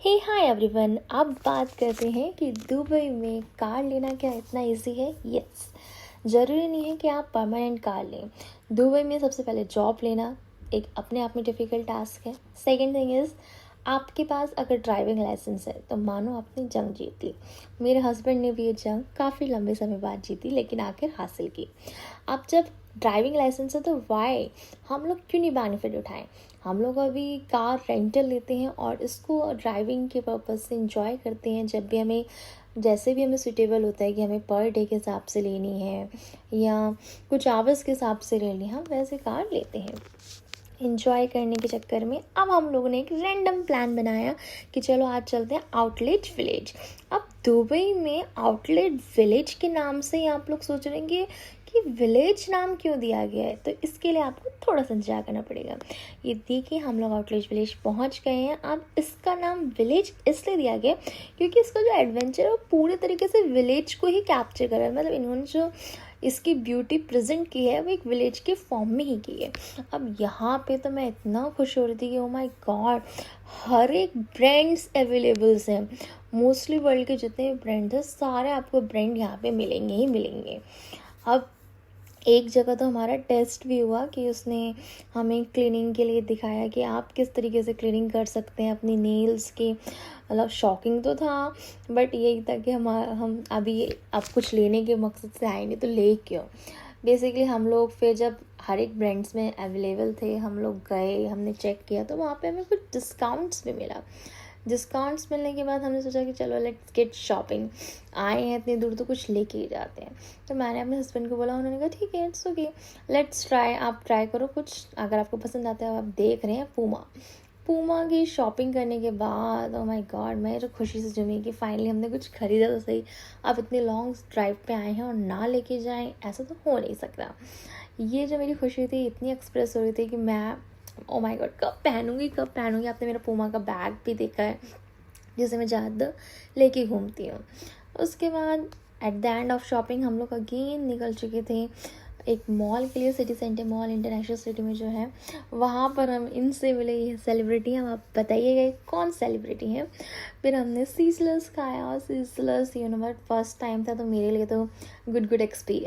हे hi everyone. अब बात करते हैं कि दुबई में कार लेना क्या इतना इजी है। यस, ज़रूरी नहीं है कि आप परमानेंट कार लें। दुबई में सबसे पहले जॉब लेना एक अपने आप में डिफ़िकल्ट टास्क है। सेकंड थिंग इज़, आपके पास अगर ड्राइविंग लाइसेंस है तो मानो आपने जंग जीत ली। मेरे हस्बैंड ने भी ये जंग काफ़ी लंबे समय बाद जीती, लेकिन आखिर हासिल की। अब जब ड्राइविंग लाइसेंस है तो वाई हम लोग क्यों नहीं बेनिफिट उठाएं। हम लोग अभी कार रेंटल लेते हैं और इसको ड्राइविंग के पर्पज़ से इंजॉय करते हैं। जब भी हमें जैसे भी हमें सूटेबल होता है कि हमें पर डे के हिसाब से लेनी है या कुछ आवर्स के हिसाब से लेनी है, हम वैसे कार लेते हैं। इंजॉय करने के चक्कर में अब हम लोगों ने एक रैंडम प्लान बनाया कि चलो आज चलते हैं आउटलेट विलेज। अब दुबई में आउटलेट विलेज के नाम से ही आप लोग सोच रहे हैं कि विलेज नाम क्यों दिया गया है, तो इसके लिए आपको थोड़ा सा इंतजार करना पड़ेगा। ये देखिए, हम लोग आउटलेट विलेज पहुंच गए हैं। अब इसका नाम विलेज इसलिए दिया गया क्योंकि इसका जो एडवेंचर है वो पूरे तरीके से विलेज को ही कैप्चर कर रहा है। मतलब इन्होंने जो इसकी ब्यूटी प्रेजेंट की है वो एक विलेज के फॉर्म में ही की है। अब यहाँ पे तो मैं इतना खुश हो रही थी कि ओ माय गॉड, हर एक ब्रांड्स अवेलेबल्स हैं। मोस्टली वर्ल्ड के जितने भी ब्रांड्स हैं सारे आपको ब्रांड यहाँ पे मिलेंगे ही मिलेंगे। अब एक जगह तो हमारा टेस्ट भी हुआ कि उसने हमें क्लीनिंग के लिए दिखाया कि आप किस तरीके से क्लीनिंग कर सकते हैं अपनी नेल्स की। मतलब शॉकिंग तो था, बट यही था कि हम अभी अब कुछ लेने के मकसद से आए नहीं तो ले क्यों। बेसिकली हम लोग फिर जब हर एक ब्रांड्स में अवेलेबल थे, हम लोग गए, हमने चेक किया तो वहाँ पे हमें कुछ डिस्काउंट्स भी मिला। डिस्काउंट्स मिलने के बाद हमने सोचा कि चलो लेट्स गेट शॉपिंग। आए हैं इतनी दूर तो कुछ लेके ही जाते हैं। तो मैंने अपने हस्बैंड को बोला, उन्होंने कहा ठीक है, इट्स ओके, लेट्स ट्राई। आप ट्राई करो कुछ, अगर आपको पसंद आता है। आप देख रहे हैं पूमा की शॉपिंग करने के बाद ओ माय गॉड, मैं जो खुशी से जमी कि फाइनली हमने कुछ खरीदा तो सही। अब इतने लॉन्ग ड्राइव पे आए हैं और ना लेके जाएं, ऐसा तो हो नहीं सकता। ये जो मेरी खुशी थी इतनी एक्सप्रेस हो रही थी कि मैं ओ माय गॉड कब पहनूंगी। आपने मेरा पूमा का बैग भी देखा है जिसे मैं ज़्यादा लेके घूमती हूँ। उसके बाद at the end of shopping हम लोग अगेन निकल चुके थे एक मॉल के लिए। City centre mall international city में जो है, वहाँ पर हम इनसे मिले। ये सेलिब्रिटी हैं, आप बताइएगा कौन सेलिब्रिटी हैं। फिर हमने सीजलर्स खाया और सीजलर्स फर्स्ट टाइम था तो मेरे लिए तो गुड एक्सपीरियंस।